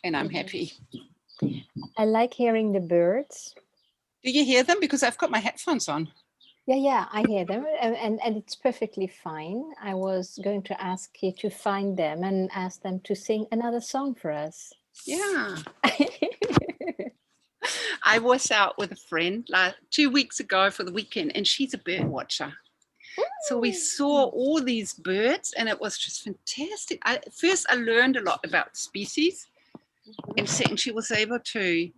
And I'm happy. I like hearing the birds. Do you hear them? Because I've got my headphones on. Yeah, I hear them, and it's perfectly fine. I was going to ask you to find them and ask them to sing another song for us. Yeah. I was out with a friend like 2 weeks ago for the weekend, and she's a bird watcher. So we saw all these birds, and it was just fantastic. First, I learned a lot about the species, and second, she was able to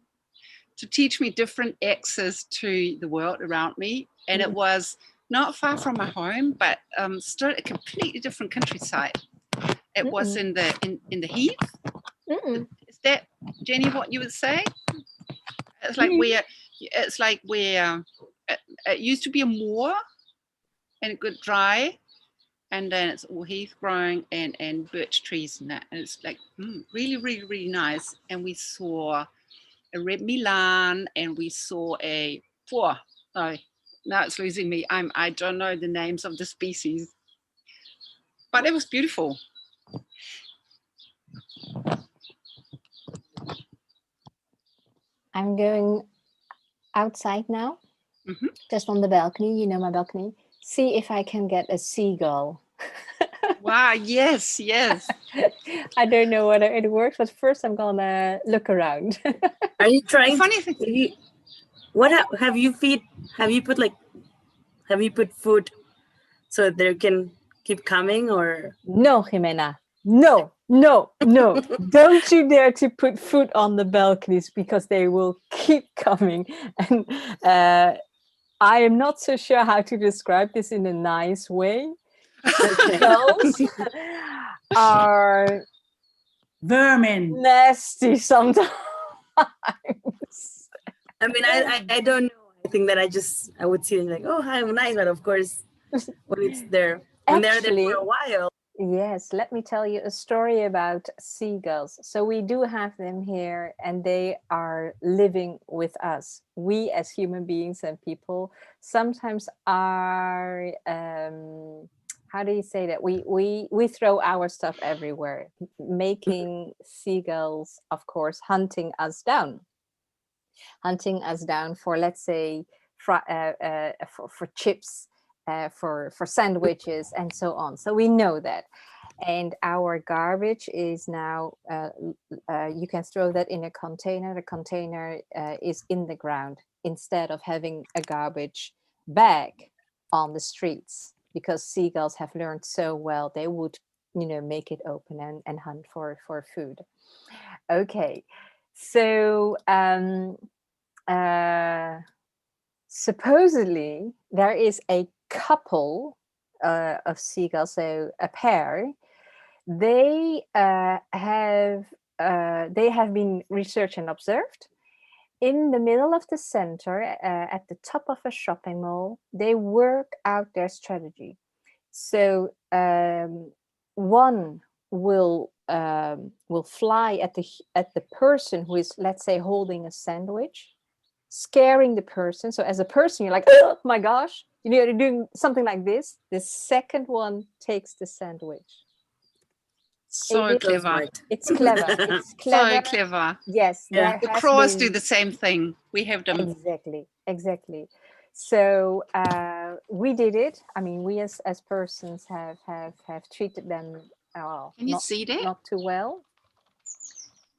teach me different access to the world around me. And it was not far from my home, but still a completely different countryside. It was in the heath. Is that, Jenny, what you would say? It's like where it used to be a moor and it got dry, and then it's all heath growing and birch trees and that. And it's like really, really, really nice. And we saw a red Milan, and we saw now it's losing me. I don't know the names of the species, but it was beautiful. I'm going outside now, just on the balcony, you know my balcony, see if I can get a seagull. Wow, yes. I don't know whether it works, but first I'm gonna look around. Are you trying? Funny thing. Have you put food so they can keep coming, or? No, Jimena. No. Don't you dare to put food on the balconies, because they will keep coming. And I am not so sure how to describe this in a nice way. Seagulls are vermin, nasty sometimes. I mean, I don't know. I think that I would see it like, oh, hi, I'm nice, but of course, when it's there, when they're there for a while. Yes, let me tell you a story about seagulls. So we do have them here, and they are living with us. We as human beings and people sometimes are, how do you say that? We throw our stuff everywhere, making seagulls, of course, hunting us down for, let's say, for chips, for sandwiches and so on. So we know that. And our garbage is now, you can throw that in a container. The container is in the ground instead of having a garbage bag on the streets, because seagulls have learned so well, they would, make it open and hunt for food. Okay, so supposedly there is a couple of seagulls, so a pair. They have been researched and observed in the middle of the center, at the top of a shopping mall. They work out their strategy. So one will fly at the person who is, let's say, holding a sandwich, scaring the person. So as a person, you're like, oh my gosh, you're doing something like this. The second one takes the sandwich. So clever. It's clever. It's clever. So clever. Yes. Yeah. The crows do the same thing. We have them. Exactly. So we did it. I mean, we as persons have treated them Can you see that? not too well.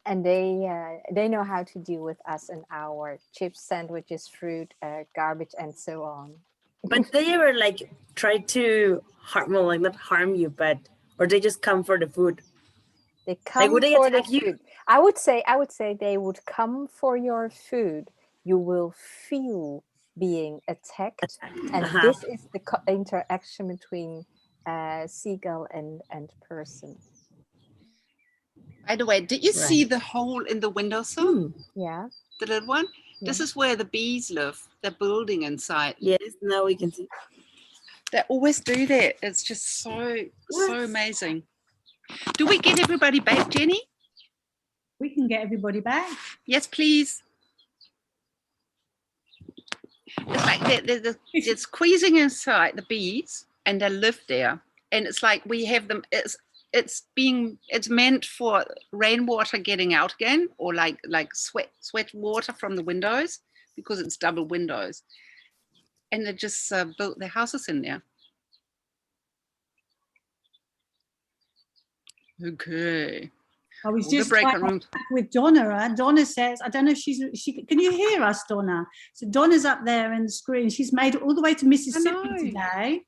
And they know how to deal with us and our chips, sandwiches, fruit, garbage, and so on. But they ever try to not harm you, but or they just come for the food? They come would they for the attack you? food. I would say they would come for your food. You will feel being attacked, and this is the interaction between seagull and person. By the way, did you see the hole in the windowsill? Yeah. The little one? Yeah. This is where the bees live. They're building inside. Yes, now we can see. They always do that. It's just so amazing. Do we get everybody back, Jenny? We can get everybody back. Yes, please. It's like they're squeezing inside the bees, and they live there. And it's like we have them. It's meant for rainwater getting out again, or like sweat water from the windows, because it's double windows. And they just built their houses in there. Okay. I was just with Donna. Donna says, I don't know if she can you hear us, Donna? So Donna's up there in the screen. She's made it all the way to Mississippi today,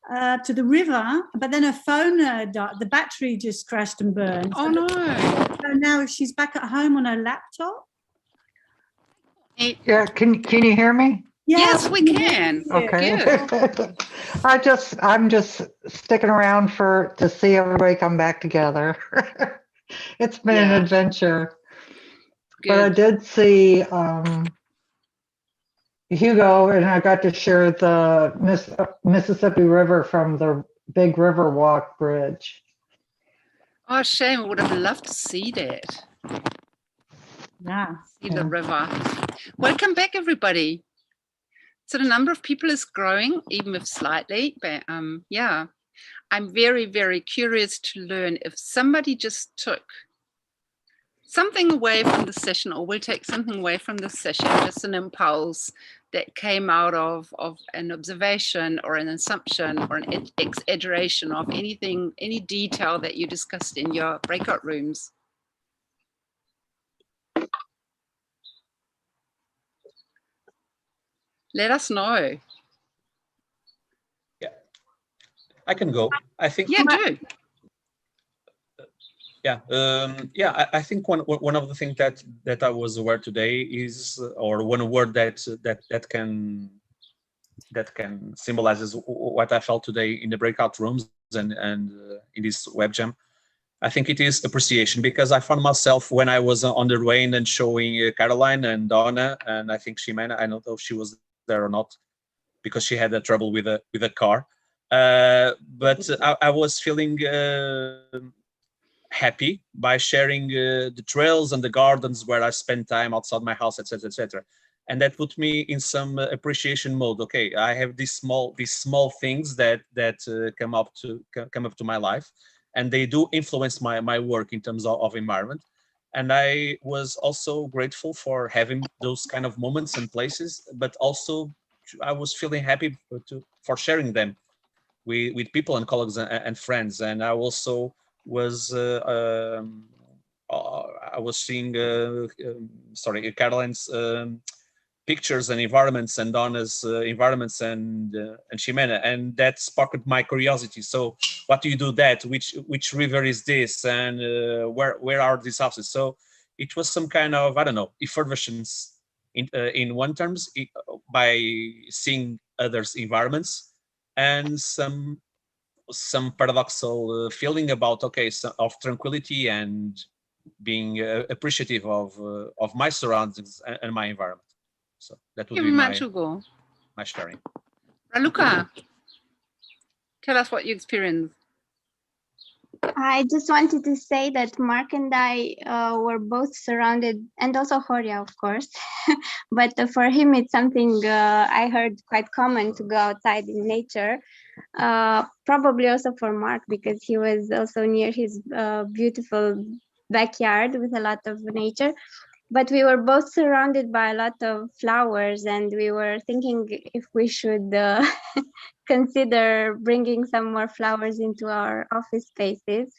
to the river, but then her phone, the battery just crashed and burned. Oh no. So now she's back at home on her laptop. Yeah, can you hear me? Yes, we can. Okay. I'm just sticking around to see everybody come back together. It's been an adventure. Good. But I did see Hugo, and I got to share the Mississippi River from the Big River Walk Bridge. Oh, shame. I would have loved to see that. Yeah. See the river. Welcome back, everybody. So the number of people is growing, even if slightly, but yeah. I'm very, very curious to learn if somebody just took something away from the session, or will take something away from the session, just an impulse that came out of an observation or an assumption or an exaggeration of anything, any detail that you discussed in your breakout rooms. Let us know. I can go. I think. Yeah, do. Yeah, I think one of the things that I was aware today is, or one word that can symbolizes what I felt today in the breakout rooms and in this web jam. I think it is appreciation, because I found myself when I was on the rain and showing Caroline and Donna, and I think Ximena, I don't know if she was there or not, because she had a trouble with a car. But I was feeling happy by sharing the trails and the gardens where I spend time outside my house, etc., etc. And that put me in some appreciation mode. Okay, I have these small things that come up to my life, and they do influence my work in terms of environment. And I was also grateful for having those kind of moments and places, but also I was feeling happy for sharing them with people and colleagues and friends. And I also was I was seeing Caroline's pictures and environments, and Donna's environments, and Ximena, and that sparked my curiosity. So what do you do that? Which river is this? And where are these houses? So it was some kind of, I don't know, effervescence in one terms by seeing others' environments, and some paradoxical feeling about of tranquility and being appreciative of my surroundings and my environment. So that would be my sharing. Raluca, tell us what you experienced. I just wanted to say that Mark and I were both surrounded, and also Horia, of course. But for him, it's something I heard quite common to go outside in nature. Probably also for Mark, because he was also near his beautiful backyard with a lot of nature. But we were both surrounded by a lot of flowers, and we were thinking if we should consider bringing some more flowers into our office spaces,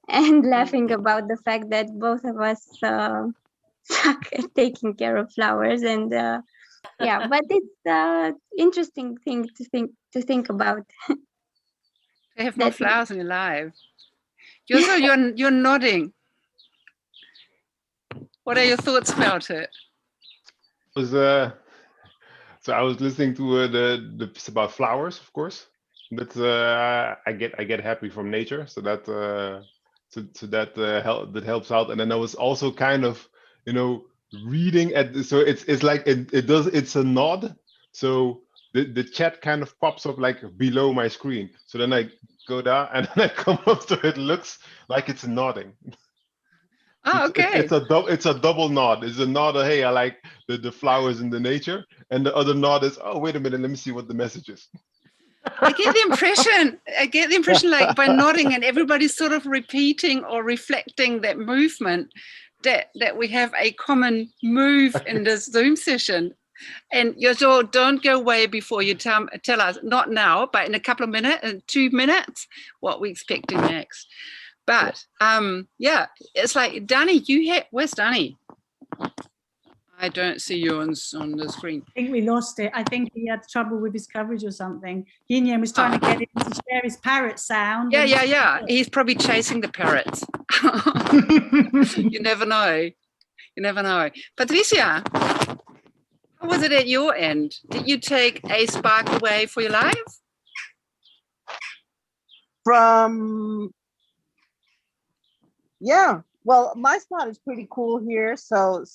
and laughing about the fact that both of us suck at taking care of flowers. And yeah, but it's an interesting thing to think about. To have more flowers in your life. You're nodding. What are your thoughts about it? So I was listening to the piece about flowers, of course. That's I get happy from nature, so that that helps out. And then I was also kind of, reading so it's like it's a nod. So the chat kind of pops up like below my screen. So then I go down and then I come up to it. Looks like it's nodding. Oh, okay. It's a double nod. It's a nod of, hey, I like the flowers and the nature, and the other nod is, oh, wait a minute, let me see what the message is. I get the impression like by nodding and everybody's sort of repeating or reflecting that movement, that we have a common move in this Zoom session. And Yozo, don't go away before you tell us, not now, but in a couple of minutes, in 2 minutes, what we're expecting next. But yeah, it's like Danny, where's Danny? I don't see you on the screen. I think we lost it. I think he had trouble with his coverage or something. Yin was trying to get him to share his parrot sound. Yeah. He's probably chasing the parrots. You never know. Patricia, how was it at your end? Did you take a spark away for your life? Yeah, well, my spot is pretty cool here, so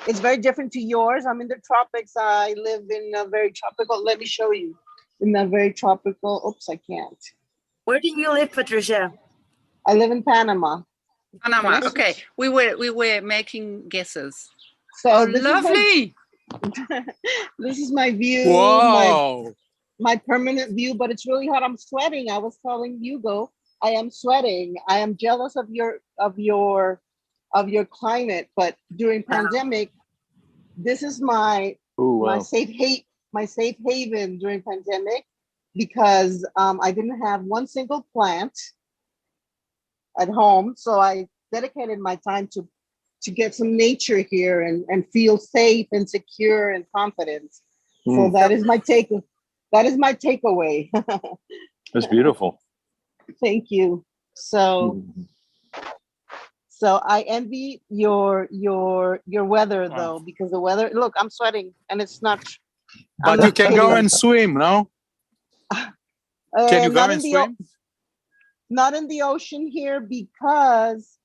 it's very different to yours. I'm in the tropics. I live in a very tropical. Let me show you. In a very tropical. Oops, I can't. Where do you live, Patricia? I live in Panama. Panama. Okay, we were making guesses. So lovely. This is my view. Wow. My permanent view, but it's really hot. I'm sweating. I was telling Hugo, I am sweating. I am jealous of your climate, but during pandemic, this is my safe haven during pandemic, because I didn't have one single plant at home, so I dedicated my time to get some nature here and feel safe and secure and confident. So that is my takeaway. That's beautiful. Thank you. So I envy your weather though, because the weather, look, I'm sweating and it's not. But you can go and swim, no? Can you go and swim? Not in the ocean here, because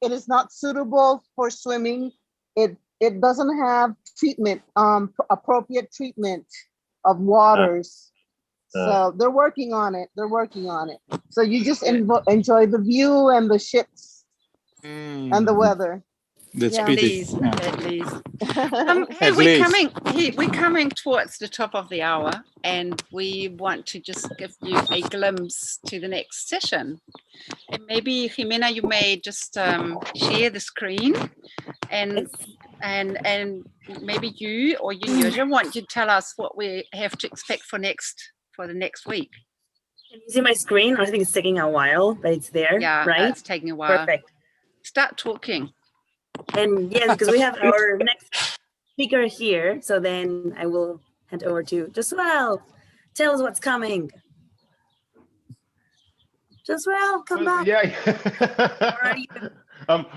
it is not suitable for swimming. It doesn't have treatment, appropriate treatment of waters. So they're working on it. So you just enjoy the view and the ships and the weather. At least. Hey, we're coming towards the top of the hour, and we want to just give you a glimpse to the next session. And maybe Jimena, you may just share the screen, and maybe you or Yojo want to tell us what we have to expect for the next week. Can you see my screen? I think it's taking a while, but it's there. Yeah, right? It's taking a while. Perfect. Start talking. And yes, because we have our next speaker here. So then I will hand over to Josuel. Tell us what's coming. Josuel, come back. Yeah. Where are you?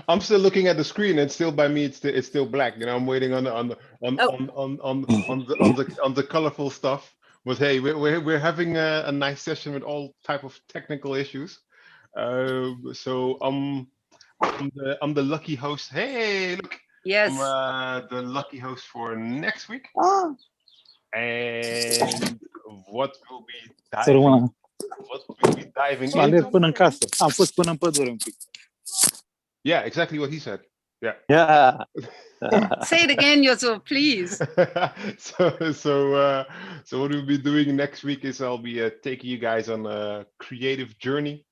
I'm still looking at the screen, and still by me it's still black. I'm waiting on the colorful stuff. But hey, we're having a nice session with all type of technical issues. So I'm the lucky host. Hey, look. Yes. I'm the lucky host for next week. Oh. And what we'll be diving into. Până în casă. Am fost până în pădure un pic. Yeah, exactly what he said. Yeah. Yeah. Say it again, Yozo, please. So what we'll be doing next week is I'll be taking you guys on a creative journey,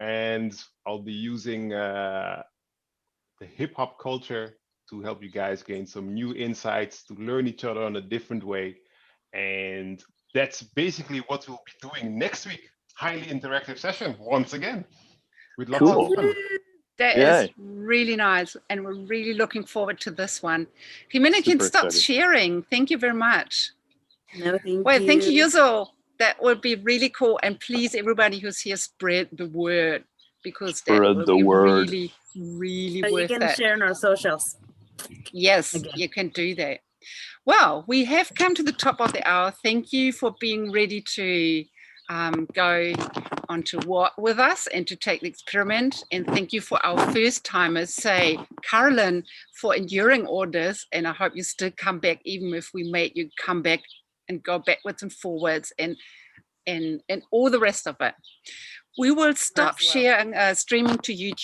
and I'll be using the hip hop culture to help you guys gain some new insights, to learn each other in a different way. And that's basically what we'll be doing next week. Highly interactive session once again with lots of fun. That is really nice, and we're really looking forward to this one. Jimena can stop sharing. Thank you very much. No, thank you. Thank you, Yuzo. That would be really cool. And please, everybody who's here, spread the word, because that Spread will the be word. really, really So you worth can it. share on our socials. Yes, Again. you can do that. Well, we have come to the top of the hour. Thank you for being ready to go on to what with us and to take the experiment. And thank you for our first timers, say Carolyn, for enduring all this. And I hope you still come back, even if we made you come back and go backwards and forwards and all the rest of it. We will stop sharing, streaming to YouTube.